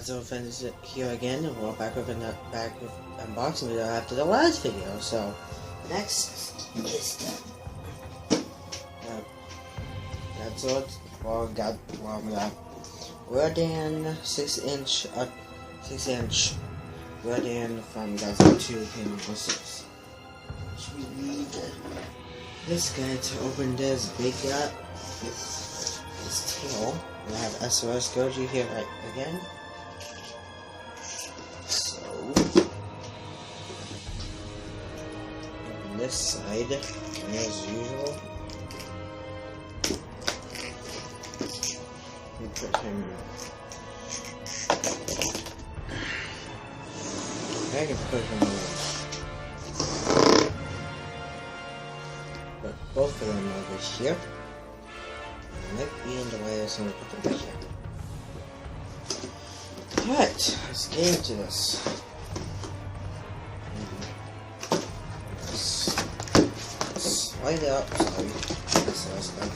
Godzilla fans here again, and we're back with unboxing video after the last video. So next is the Godzilla Rodan 6-inch Rodan from Godzilla 2 Kingdom of Monsters. Should we need this guy to open this big guy? His tail. And I have SOS Goji here right again. So open this side, and as usual, we put him. I can put him over. Put both of them over here. Might be in the way, so I'm gonna put them back here. Alright, let's get into this. Slide it up, sorry. That's like.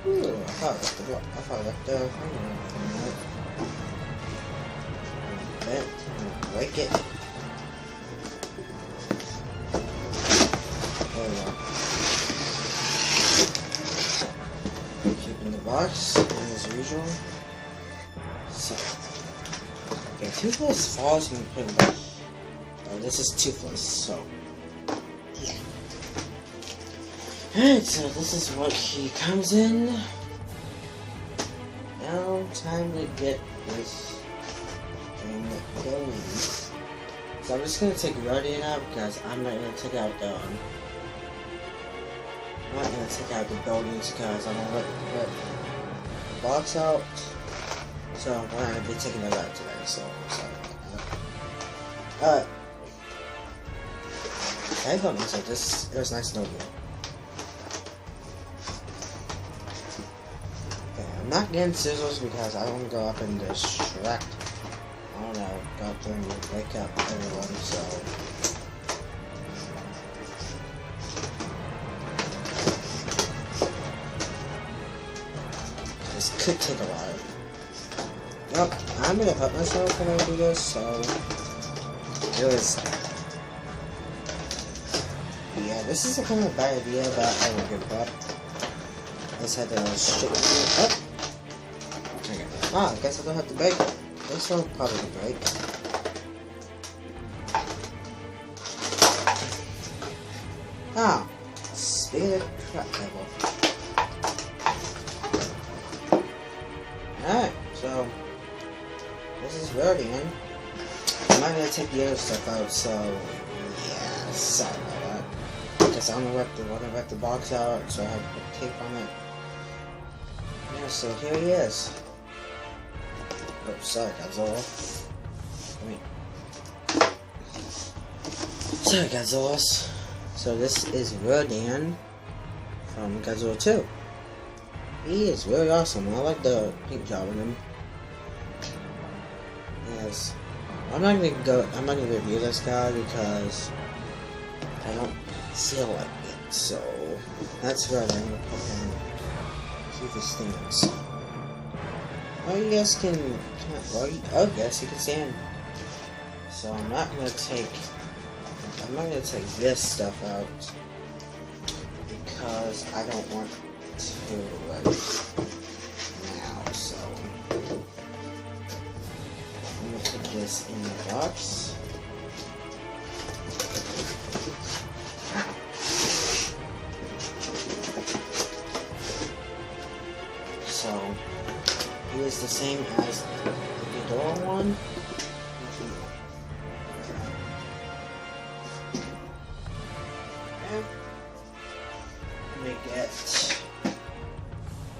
Ooh, I thought I left the break it. There we go. Keeping the box, as usual. So, okay, Toothless falls and put him back. Oh, this is Toothless, so yeah. Alright, so this is what he comes in. Now, time to get this thing going. So I'm just gonna take Rodan out because I'm not gonna take out the I'm not gonna take out the buildings because I'm gonna let the box out. So I'm gonna be taking it out today, so sorry about that. Alright. I thought myself this it was nice knowing you. Okay, I'm not getting scissors because I don't want to go up and distract. I don't know, go up there and wake up everyone, so this could take a while. Well, I'm gonna hurt myself when I do this, so it was. Yeah, this is a kind of bad idea, but I won't give up. I just had to straighten it up. Okay. Ah, I guess I don't have to break it. This one probably break. Ah, speed of crap level. Alright, so this is Rodan. I'm not gonna take the other stuff out, so yeah, sorry about that. Because I'm gonna rip the box out, so I have to put tape on it. Yeah, so here he is. Oh, sorry, Godzilla. Sorry, Godzilla. So this is Rodan from Godzilla 2. He is really awesome. I like the paint job on him. Yes. I'm not gonna review this guy because I don't feel like it. So that's where I'm gonna put him. See if he stands. Oh, you guys can. Oh, yes, you can stand. So I'm not gonna take this stuff out because I don't want to right now. So I'm gonna put this in the box. So he is the same as the Godzilla one. Let me get.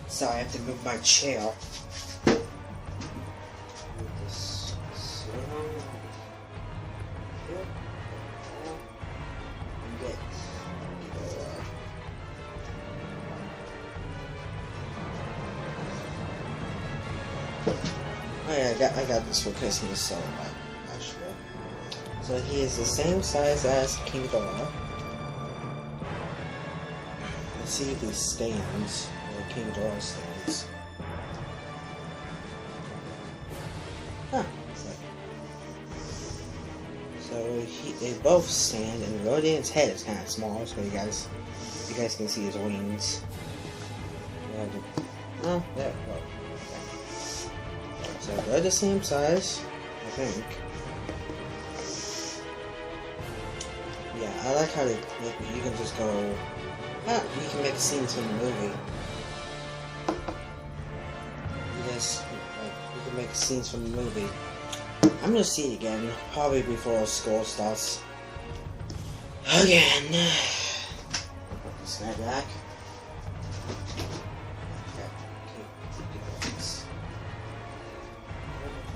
Sorry, I have to move my chair. Move this around here. And get. Oh yeah, I got this for Christmas, so I'm not sure. So he is the same size as King Ghidorah. Let's see if he stands, or King Ghidorah stands. So they both stand, and Rodan's head is kind of small, so you guys can see his wings. Oh, there. Well, okay. So they're the same size, I think. Yeah, I like how they make it. You can just go. You can make scenes from the movie. You can make scenes from the movie. I'm gonna see it again, probably before school starts. Again. Put this guy back. Okay, this.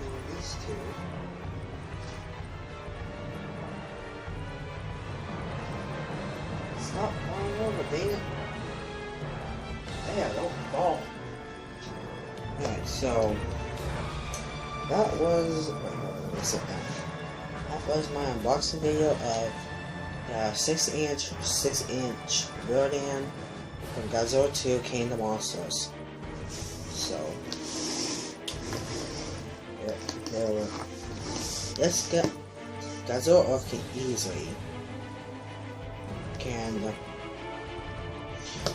Between these two. Stop falling over, Dana. There, don't fall. Alright, so that was. Let me sit down. That was my unboxing video of the 6-inch Rodan from Godzilla 2 Kingdom Monsters. So, there were. Let's get Godzilla can easily.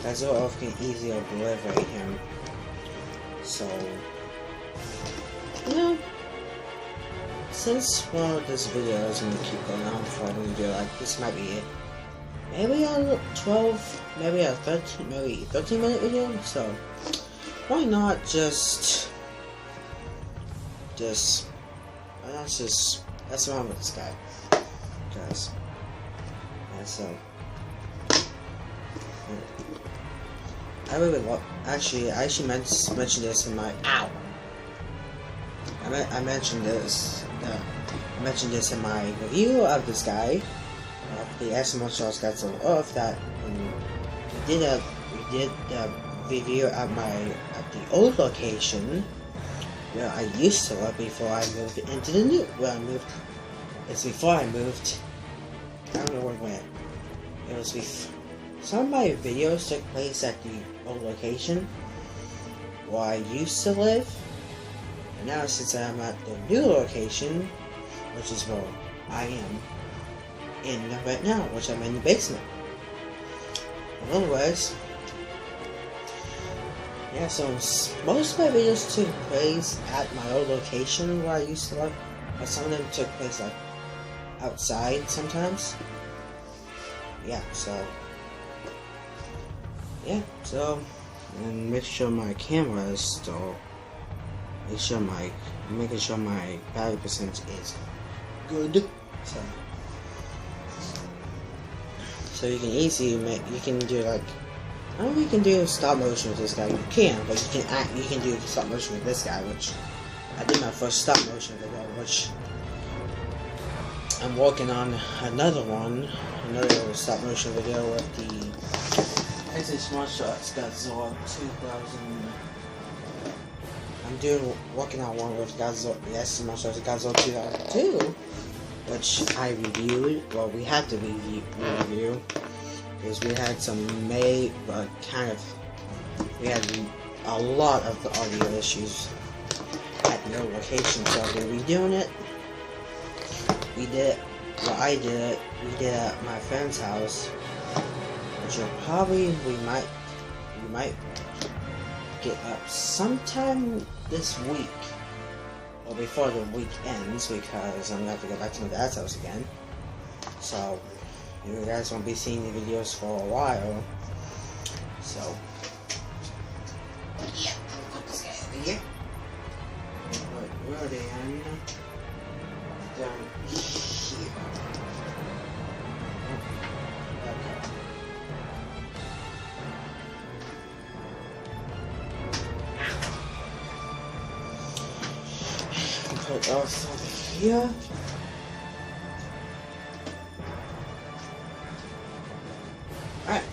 Godzilla can easily obliterate him. So, you know, since this video is going to keep going on for a video, like this might be it. Maybe a 12, maybe a 13, maybe 13-minute video. So, why not just that's wrong with this guy, guys. Yeah, so. I really love. Actually, I mentioned this in my. Ow! I mentioned this. I mentioned this in my review of this guy, of the Eskimo Charles Godzilla Earth. That we did a review at the old location where I used to live before I moved into the new. Where I moved. It's before I moved. I don't know where it went. It was before. Some of my videos took place at the old location where I used to live, and now since I'm at the new location, which is where I am in right now, which I'm in the basement. Anyways, yeah, so most of my videos took place at my old location where I used to live, but some of them took place like outside sometimes. Yeah, so. Yeah, so, and make sure my camera is still, making sure my battery percentage is good. So you can easily you can do like, I don't know if you can do stop motion with this guy. You can, but you can do stop motion with this guy, which I did my first stop motion video, which I'm working on another stop motion video with the. It's a small shots Godzilla 2000. I'm working on one with Godzilla. Yes, small shots Godzilla 2002, which I reviewed. Well, we had to review because we had some we had a lot of the audio issues at the old location. So we're redoing it. We did it at my friend's house. We might get up sometime this week or before the week ends, because I'm gonna have to go back to my dad's house again. So you guys won't be seeing the videos for a while. So yeah, put this guy over here. Put Rodan down here. Put us over here. Alright.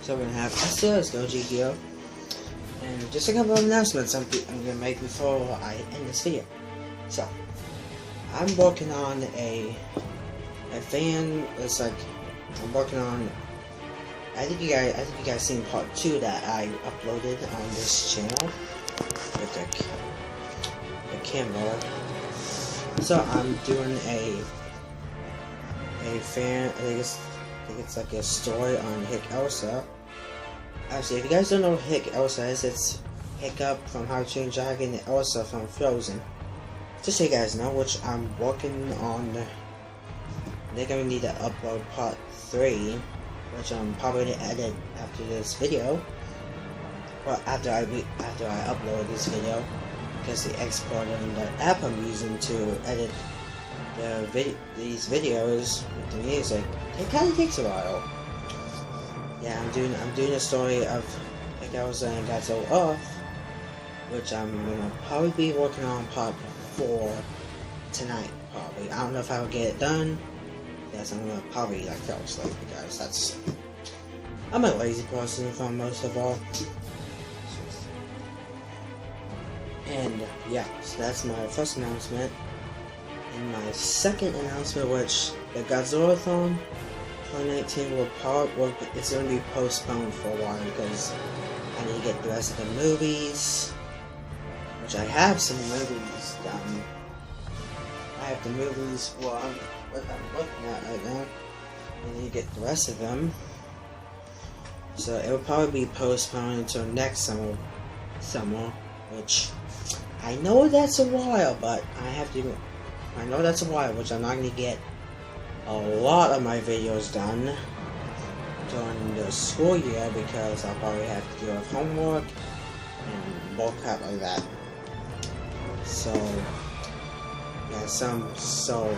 So we're gonna have Godzilla's Goji here. And just a couple of announcements I'm gonna make before I end this video. So I'm working on a fan. It's like I'm working on. I think you guys seen part 2 that I uploaded on this channel with the camera. So I'm doing a fan. I think it's like a story on Hick Elsa. Actually, if you guys don't know what Hick Elsa is, it's Hiccup from How to Train Your Dragon and Elsa from Frozen. Just so you guys know, which I'm working on. They're gonna need to upload part 3, which I'm probably gonna edit after this video. Well, after I upload this video, because the exporter and the app I'm using to edit these videos with the music, it kind of takes a while. Yeah, I'm doing a story of Elsa and Godzilla Earth, which I'm gonna probably be working on part 4 tonight. Probably. I don't know if I'll get it done. Yes, I'm gonna probably like fall asleep because I'm a lazy person for most of all. And yeah, so that's my first announcement. And my second announcement, which the Godzilla-thon 2019 it's going to be postponed for a while because I need to get the rest of the movies, which I have some movies done. I have the movies what I'm looking at right now. I need to get the rest of them. So it will probably be postponed until next summer, which I know that's a while, but I know that's a while, which I'm not going to get a lot of my videos done during the school year because I'll probably have to deal with homework and more crap like that. So yeah, so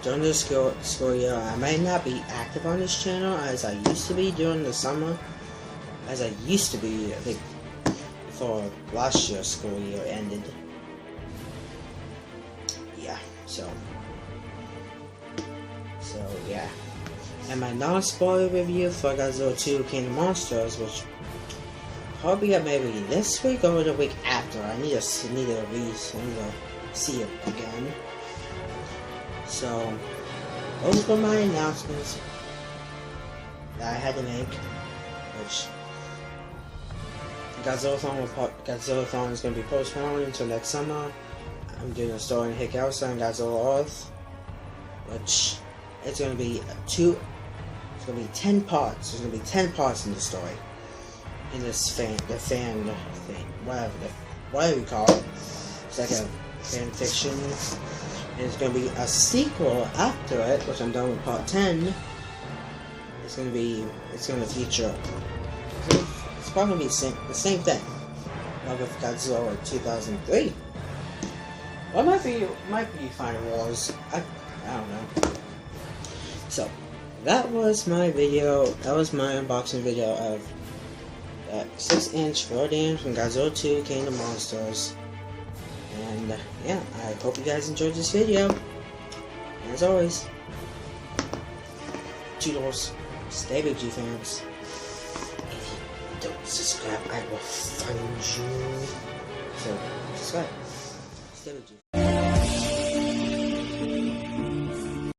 during the school year, I might not be active on this channel as I used to be during the summer, as I used to be, I think, before last year's school year ended. Yeah, so yeah. And my non-spoiler review for Godzilla 2 King of Monsters, which probably maybe this week or the week after. I need to see it again. So those were my announcements that I had to make, which Godzilla-thon is going to be postponed until next summer. I'm doing a story in Hick Elsa and Godzilla Earth, which it's going to be 10 parts. There's going to be 10 parts in the story. In this fan thing, whatever you call it. It's like a fan fiction. And there's going to be a sequel after it, which I'm done with part 10. It's going to feature. It's probably going to be the same thing. Like with Godzilla 2003. Well, might be Final Wars. I don't know. So, that was my video. That was my unboxing video of that 6-inch Rodan from Godzilla 2 King of Monsters. And yeah, I hope you guys enjoyed this video. And as always, toodles. Stay big, G fans. If you don't subscribe, I will find you. So, subscribe. Stay big, G fans.